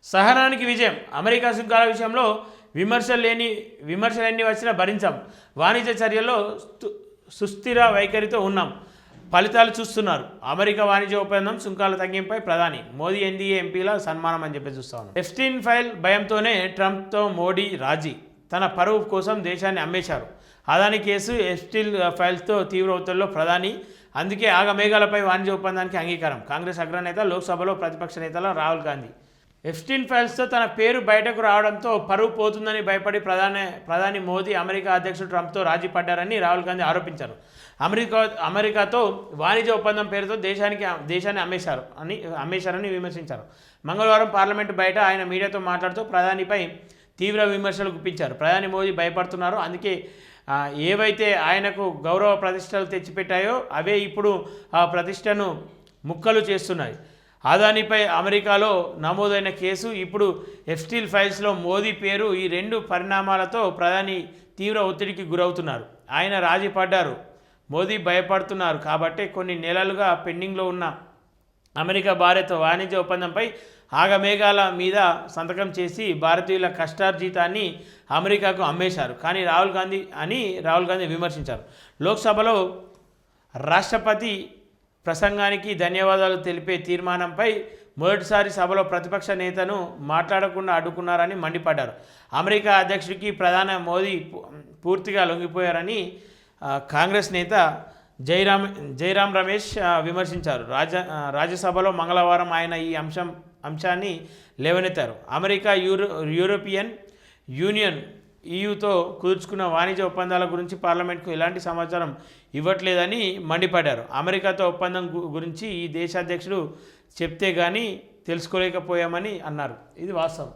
సహనానికి విజయం. అమెరికా సుంకాల విషయంలో విమర్శలెన్ని వచ్చినా భరించాం. వాణిజ్య చర్యల్లో సుస్థిర వైఖరితో ఉన్నాం. ఫలితాలు చూస్తున్నారు. అమెరికా వాణిజ్య ఒప్పందం సుంకాల తగ్గింపై ప్రధాని మోదీ ఎన్డీఏ ఎంపీల సన్మానం అని చెప్పి చూస్తా ఉన్నాం. ఎఫ్స్టీన్ ఫైల్ భయంతోనే ట్రంప్తో మోడీ రాజీ. తన పరువు కోసం దేశాన్ని అమ్మేశారు. అదాని కేసు ఎఫ్స్టీన్ ఫైల్స్తో తీవ్ర ఒత్తిడిలో ప్రధాని. అందుకే ఆగమేఘాలపై వాణిజ్య ఒప్పందానికి అంగీకారం. కాంగ్రెస్ అగ్రనేత, లోక్సభలో ప్రతిపక్ష నేతల రాహుల్ గాంధీ. ఎఫ్స్టీన్ ఫైల్స్తో తన పేరు బయటకు రావడంతో పరువు పోతుందని భయపడి ప్రధాని మోదీ అమెరికా అధ్యక్షుడు ట్రంప్తో రాజీ పడ్డారని రాహుల్ గాంధీ ఆరోపించారు. అమెరికాతో వాణిజ్య ఒప్పందం పేరుతో దేశాన్ని అమ్మేశారని విమర్శించారు. మంగళవారం పార్లమెంటు బయట ఆయన మీడియాతో మాట్లాడుతూ ప్రధానిపై తీవ్ర విమర్శలు గుప్పించారు. ప్రధాని మోదీ భయపడుతున్నారు. అందుకే ఏవైతే ఆయనకు గౌరవ ప్రతిష్టలు తెచ్చిపెట్టాయో అవే ఇప్పుడు ఆ ప్రతిష్టను ముక్కలు చేస్తున్నాయి. అదానిపై అమెరికాలో నమోదైన కేసు, ఇప్పుడు ఎఫ్స్టీన్ ఫైల్స్లో మోదీ పేరు, ఈ రెండు పరిణామాలతో ప్రధాని తీవ్ర ఒత్తిడికి గురవుతున్నారు. ఆయన రాజీ పడ్డారు. మోదీ భయపడుతున్నారు. కాబట్టి కొన్ని నెలలుగా పెండింగ్లో ఉన్న అమెరికా భారత్ వాణిజ్య ఒప్పందంపై ఆగమేఘాల మీద సంతకం చేసి భారతీయుల కష్టార్జితాన్ని అమెరికాకు అమ్మేశారు కానీ రాహుల్ గాంధీ విమర్శించారు. లోక్సభలో రాష్ట్రపతి ప్రసంగానికి ధన్యవాదాలు తెలిపే తీర్మానంపై మొదటిసారి సభలో ప్రతిపక్ష నేతను మాట్లాడకుండా అడ్డుకున్నారని మండిపడ్డారు. అమెరికా అధ్యక్షుడికి ప్రధాని మోదీ పూర్తిగా లొంగిపోయారని కాంగ్రెస్ నేత జైరాం రమేష్ విమర్శించారు. రాజ్యసభలో మంగళవారం ఆయన ఈ అంశాన్ని లేవనెత్తారు. అమెరికా యూరోపియన్ యూనియన్ ఈయూతో కుదుర్చుకున్న వాణిజ్య ఒప్పందాల గురించి పార్లమెంట్కు ఎలాంటి సమాచారం ఇవ్వట్లేదని మండిపడ్డారు. అమెరికాతో ఒప్పందం గురించి ఈ దేశాధ్యక్షుడు చెప్తే కానీ తెలుసుకోలేకపోయామని అన్నారు. ఇది వాస్తవం.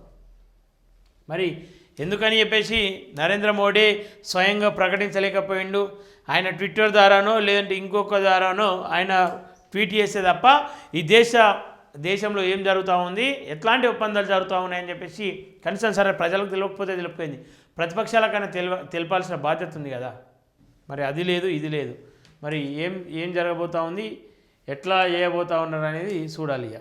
మరి ఎందుకని చెప్పేసి నరేంద్ర మోడీ స్వయంగా ప్రకటించలేకపోయిండు. ఆయన ట్విట్టర్ ద్వారానో లేదంటే ఇంకొక ద్వారానో ఆయన ట్వీట్ చేస్తే తప్ప ఈ దేశంలో ఏం జరుగుతూ ఉంది, ఎట్లాంటి ఒప్పందాలు జరుగుతూ ఉన్నాయని చెప్పేసి కనీసం సరే ప్రజలకు తెలియకపోతే తెలిసిపోయింది. ప్రతిపక్షాలకైనా తెలపాల్సిన బాధ్యత ఉంది కదా. మరి అది లేదు, ఇది లేదు. మరి ఏం జరగబోతూ ఉంది, ఎట్లా చేయబోతూ ఉన్నారు అనేది చూడాలి ఇక.